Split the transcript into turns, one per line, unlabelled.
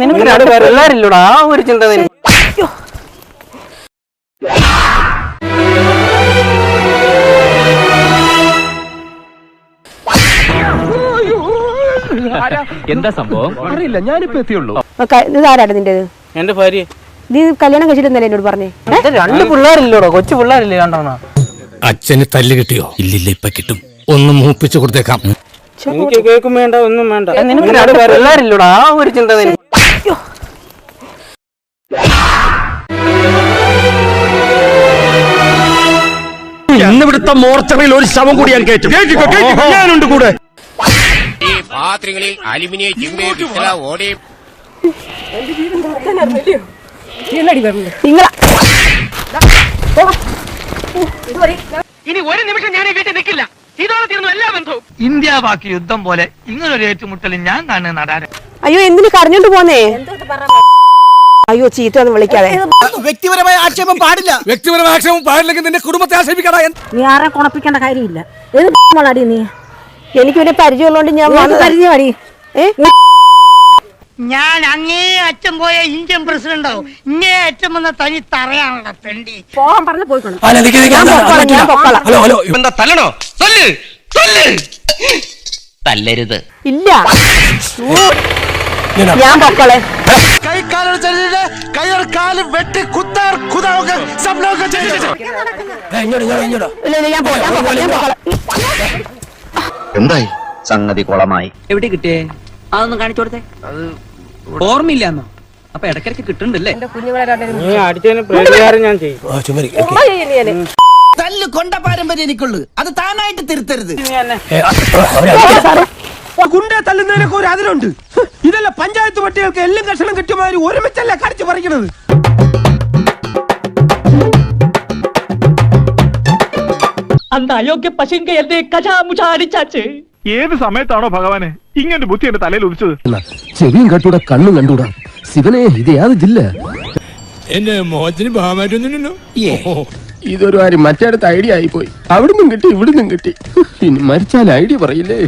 പിള്ളേരില്ലടാ ആ ഒരു ചിന്ത.
എന്താ സംഭവം അറിയില്ല, ഞാനിപ്പോ എത്തിയുള്ളൂ.
ഇതാരാണ് നിന്റേത്?
എന്റെ ഭാര്യ.
നീ കല്യാണം കഴിച്ചില്ലെന്നല്ലേ എന്നോട് പറഞ്ഞേ?
2 പിള്ളേരില്ലോടോ, കൊച്ചു പിള്ളേരില്ലേ രണ്ടെണ്ണ.
അച്ഛന് തല്ല് കിട്ടിയോ? ഇല്ലില്ല, ഇപ്പൊ കിട്ടും. ഒന്ന് മൂപ്പിച്ചു കൊടുത്തേക്കാം.
എനിക്ക് കേൾക്കും വേണ്ട, ഒന്നും വേണ്ട. പിള്ളേരില്ലോടാ ആ ഒരു ചിന്ത.
ഇന്നിവിടുത്തെ മോർച്ചറിയിൽ ഒരു ശവം കൂടി ഞാൻ കയറ്റും. ഞാനുണ്ട് കൂടെ.
ഇനി ഒരു നിമിഷം ഞാൻ ഈ വീട്ടിൽ നിൽക്കില്ല. ഇതോടെ തീർന്നു എല്ലാ ബന്ധവും.
ഇന്ത്യ പാക് യുദ്ധം പോലെ ഇങ്ങനൊരു ഏറ്റുമുട്ടൽ ഞാൻ കാണുന്ന നടാൻ.
അയ്യോ, എന്തിനു കരഞ്ഞോണ്ട് പോന്നേ? അയ്യോ, ചീത്ത ഒന്നും വിളിക്കാതെ.
വ്യക്തിപരമായ ആക്ഷേപം പാടില്ല.
വ്യക്തിപരമായ ആക്ഷേപം പാടില്ലെങ്കിൽ നിന്റെ കുടുംബത്തെ ആക്ഷേപിക്കടാ.
നീ ആരെ കുണപ്പിക്കേണ്ട കാര്യമില്ല. നീ
എനിക്ക് പിന്നെ പരിചയമുള്ളതുകൊണ്ട് ഞാൻ
പരിചയമാടി.
ഞാൻ അങ്ങേ അച്ഛൻ പോയ ഇന്ത്യൻ പ്രസിഡന്റ് ആവും. ഇങ്ങേ അച്ഛൻ വന്ന തനി തറയാണല്ലോ പെണ്ടി.
പോകാൻ പറഞ്ഞു പോയിക്കണം.
എന്താ തല്ലണോ?
തല്ലരുത്.
ഇല്ല, ഞാൻ പൊക്കളെ.
എന്തായി? സംഗതി കുളമായി.
എവിടെ കിട്ടിയേ? അതൊന്നും കാണിച്ചു കൊടുത്തേ. അത് ഓർമ്മയില്ലാന്നോ? അപ്പൊ ഇടയ്ക്കിടയ്ക്ക് കിട്ടുന്നുണ്ടല്ലേ?
നീ അടിച്ചതിന് പ്രതികാരം ഞാൻ ചെയ്യും.
തല്ല് കൊണ്ട പാരമ്പര്യം എനിക്കുള്ളൂ. അത് താനായിട്ട് തിരുത്തരുത്.
ഗുണ്ട തല്ലുന്നതിനൊക്കെ ഒരു അതിലുണ്ട്. ഇതല്ല പഞ്ചായത്ത് പട്ടികൾക്ക് എല്ലാം കഷണം കിട്ടിയമാതിരി ഒരുമിച്ചല്ല കടിച്ചു പറിക്കണത്.
അന്ന് അയോഗ്യ പശുങ്ക എന്നെ കജാമുജ അടിച്ചാച്ച്.
ഏത് സമയത്താണോ ഭഗവാനെ ഇങ്ങനെ ബുദ്ധി എന്റെ തലയിൽ ഉദിച്ചത്?
ചെവിയും കണ്ടൂടാ, കണ്ണും കണ്ടൂടാ. ശിവനെ, ഇത് യാത് ജില്ല. എന്റെ മോഹത്തിന് ഭാവമായിട്ടൊന്നുമില്ലല്ലോ. ഇതൊരു കാര്യം മറ്റേടത്ത് ഐഡിയ ആയിപ്പോയി. അവിടുന്നും കിട്ടി, ഇവിടുന്നും കിട്ടി. ഇനി മരിച്ചാൽ ഐഡിയ പറയില്ലേ.